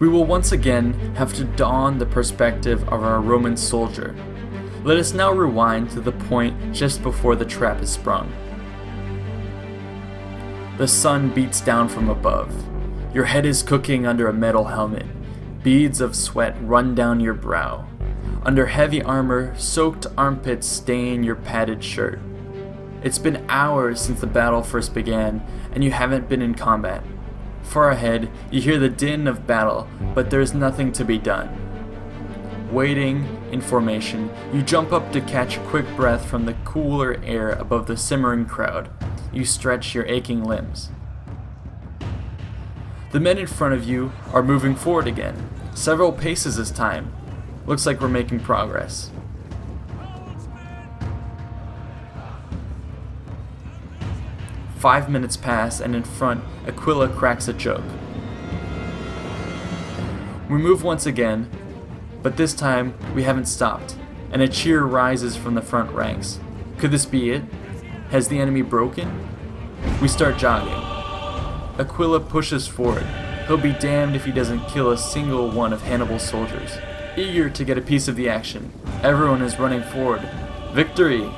We will once again have to don the perspective of our Roman soldier. Let us now rewind to the point just before the trap is sprung. The sun beats down from above. Your head is cooking under a metal helmet. Beads of sweat run down your brow. Under heavy armor, soaked armpits stain your padded shirt. It's been hours since the battle first began, and you haven't been in combat. Far ahead, you hear the din of battle, but there's nothing to be done. Waiting in formation, you jump up to catch a quick breath from the cooler air above the simmering crowd. You stretch your aching limbs. The men in front of you are moving forward again, several paces this time. Looks like we're making progress. Five minutes pass, and in front, Aquila cracks a joke. We move once again, but this time we haven't stopped, and a cheer rises from the front ranks. Could this be it? Has the enemy broken? We start jogging. Aquila pushes forward. He'll be damned if he doesn't kill a single one of Hannibal's soldiers. Eager to get a piece of the action, everyone is running forward. Victory!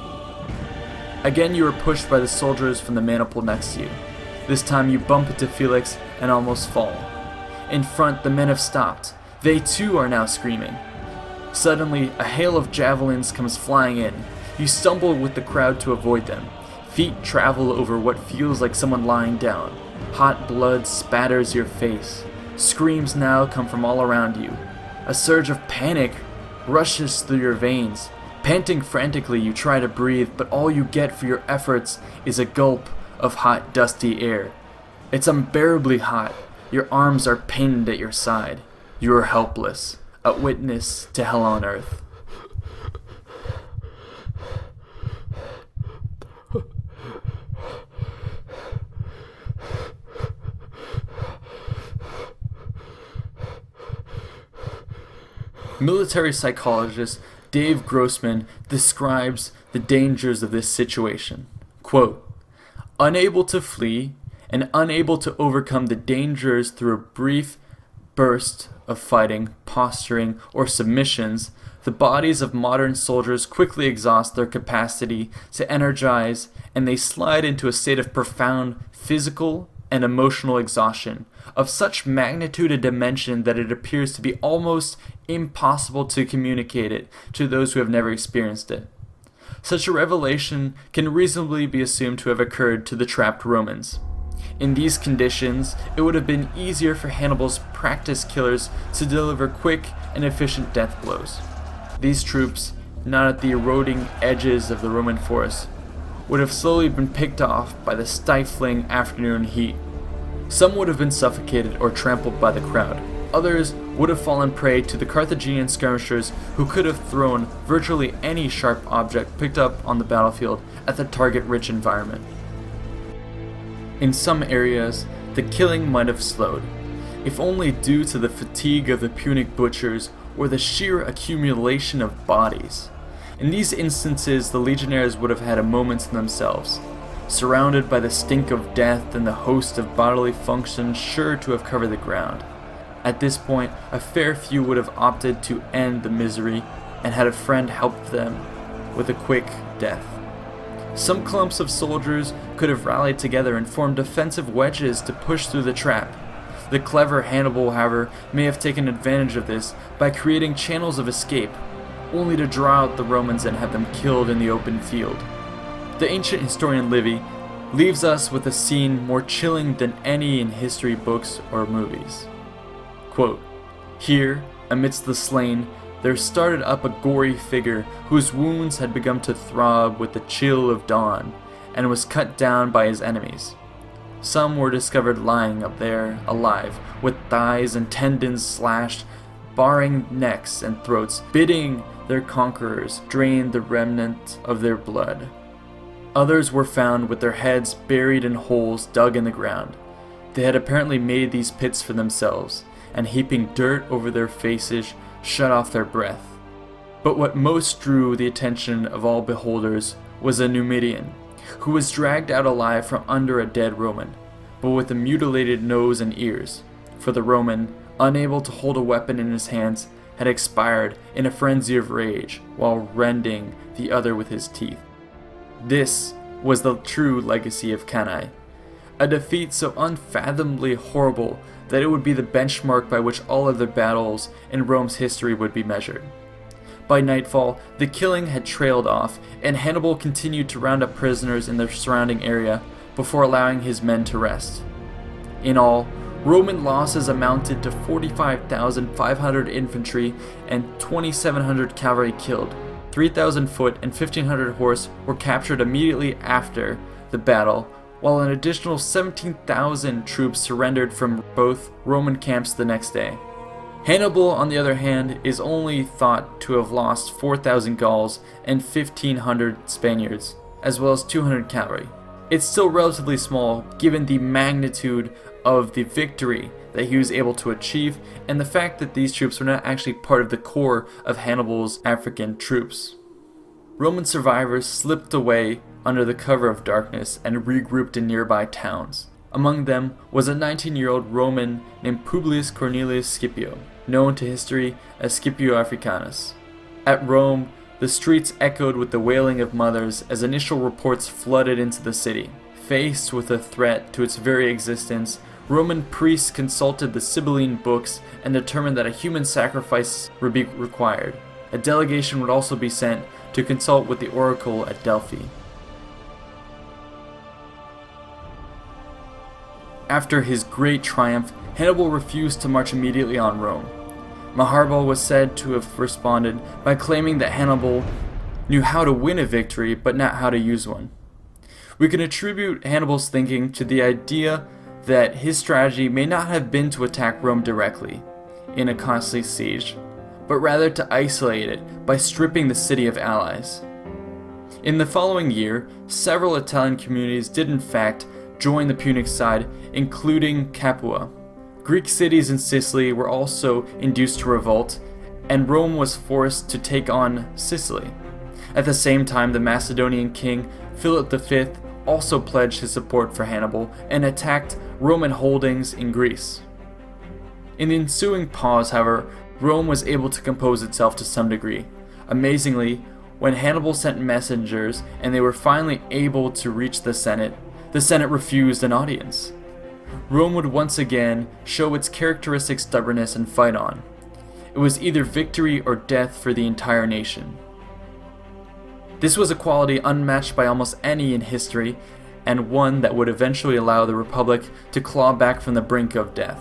Again you are pushed by the soldiers from the maniple next to you. This time you bump into Felix and almost fall. In front, the men have stopped. They too are now screaming. Suddenly, a hail of javelins comes flying in. You stumble with the crowd to avoid them. Feet travel over what feels like someone lying down. Hot blood spatters your face. Screams now come from all around you. A surge of panic rushes through your veins. Panting frantically, you try to breathe, but all you get for your efforts is a gulp of hot, dusty air. It's unbearably hot. Your arms are pinned at your side. You are helpless, a witness to hell on earth. Military psychologist Dave Grossman describes the dangers of this situation. Quote, "Unable to flee and unable to overcome the dangers through a brief burst of fighting, posturing, or submissions, the bodies of modern soldiers quickly exhaust their capacity to energize, and they slide into a state of profound physical and emotional exhaustion, of such magnitude and dimension that it appears to be almost impossible to communicate it to those who have never experienced it. Such a revelation can reasonably be assumed to have occurred to the trapped Romans. In these conditions, it would have been easier for Hannibal's practiced killers to deliver quick and efficient death blows. These troops, not at the eroding edges of the Roman forest, would have slowly been picked off by the stifling afternoon heat. Some would have been suffocated or trampled by the crowd. Others would have fallen prey to the Carthaginian skirmishers, who could have thrown virtually any sharp object picked up on the battlefield at the target-rich environment. In some areas, the killing might have slowed, if only due to the fatigue of the Punic butchers or the sheer accumulation of bodies. In these instances, the legionaries would have had a moment to themselves, surrounded by the stink of death and the host of bodily functions sure to have covered the ground. At this point, a fair few would have opted to end the misery and had a friend help them with a quick death. Some clumps of soldiers could have rallied together and formed defensive wedges to push through the trap. The clever Hannibal, however, may have taken advantage of this by creating channels of escape, only to draw out the Romans and have them killed in the open field. The ancient historian Livy leaves us with a scene more chilling than any in history books or movies. Quote, "Here, amidst the slain, there started up a gory figure whose wounds had begun to throb with the chill of dawn, and was cut down by his enemies. Some were discovered lying up there, alive, with thighs and tendons slashed, baring necks and throats, bidding their conquerors drain the remnant of their blood. Others were found with their heads buried in holes dug in the ground. They had apparently made these pits for themselves, and heaping dirt over their faces, shut off their breath. But what most drew the attention of all beholders was a Numidian, who was dragged out alive from under a dead Roman, but with a mutilated nose and ears, for the Roman, unable to hold a weapon in his hands, had expired in a frenzy of rage while rending the other with his teeth. This was the true legacy of Cannae, a defeat so unfathomably horrible that it would be the benchmark by which all other battles in Rome's history would be measured. By nightfall, the killing had trailed off, and Hannibal continued to round up prisoners in the surrounding area before allowing his men to rest. In all, Roman losses amounted to 45,500 infantry and 2,700 cavalry killed. 3,000 foot and 1,500 horse were captured immediately after the battle, while an additional 17,000 troops surrendered from both Roman camps the next day. Hannibal, on the other hand, is only thought to have lost 4,000 Gauls and 1,500 Spaniards, as well as 200 cavalry. It's still relatively small given the magnitude of the victory that he was able to achieve and the fact that these troops were not actually part of the core of Hannibal's African troops. Roman survivors slipped away under the cover of darkness and regrouped in nearby towns. Among them was a 19-year-old Roman named Publius Cornelius Scipio, known to history as Scipio Africanus. At Rome, the streets echoed with the wailing of mothers as initial reports flooded into the city. Faced with a threat to its very existence, Roman priests consulted the Sibylline books and determined that a human sacrifice would be required. A delegation would also be sent to consult with the oracle at Delphi. After his great triumph, Hannibal refused to march immediately on Rome. Maharbal was said to have responded by claiming that Hannibal knew how to win a victory but not how to use one. We can attribute Hannibal's thinking to the idea that his strategy may not have been to attack Rome directly in a costly siege, but rather to isolate it by stripping the city of allies. In the following year, several Italian communities did in fact join the Punic side, including Capua. Greek cities in Sicily were also induced to revolt, and Rome was forced to take on Sicily. At the same time, the Macedonian king Philip V also pledged his support for Hannibal and attacked Roman holdings in Greece. In the ensuing pause, however, Rome was able to compose itself to some degree. Amazingly, when Hannibal sent messengers and they were finally able to reach the Senate refused an audience. Rome would once again show its characteristic stubbornness and fight on. It was either victory or death for the entire nation. This was a quality unmatched by almost any in history, and one that would eventually allow the Republic to claw back from the brink of death.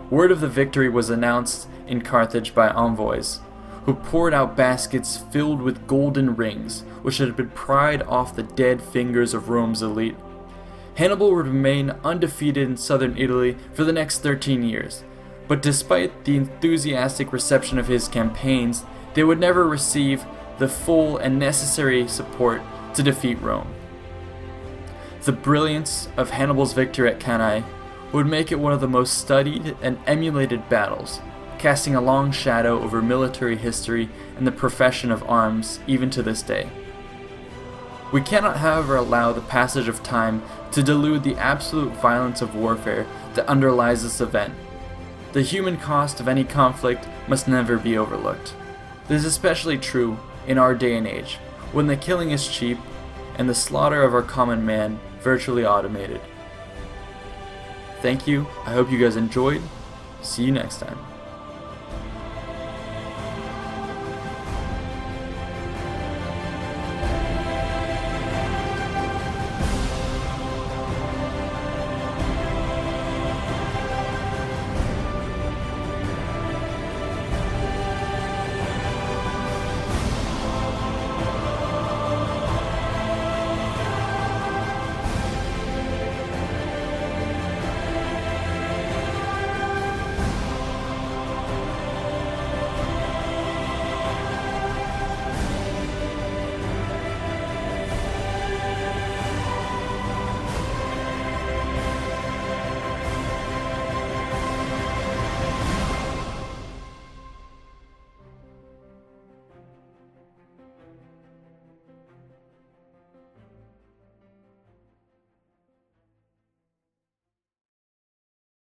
Word of the victory was announced in Carthage by envoys, who poured out baskets filled with golden rings, which had been pried off the dead fingers of Rome's elite. Hannibal would remain undefeated in southern Italy for the next 13 years, but despite the enthusiastic reception of his campaigns, they would never receive the full and necessary support to defeat Rome. The brilliance of Hannibal's victory at Cannae would make it one of the most studied and emulated battles, casting a long shadow over military history and the profession of arms even to this day. We cannot, however, allow the passage of time to dilute the absolute violence of warfare that underlies this event. The human cost of any conflict must never be overlooked. This is especially true in our day and age, when the killing is cheap and the slaughter of our common man virtually automated. Thank you, I hope you guys enjoyed. See you next time.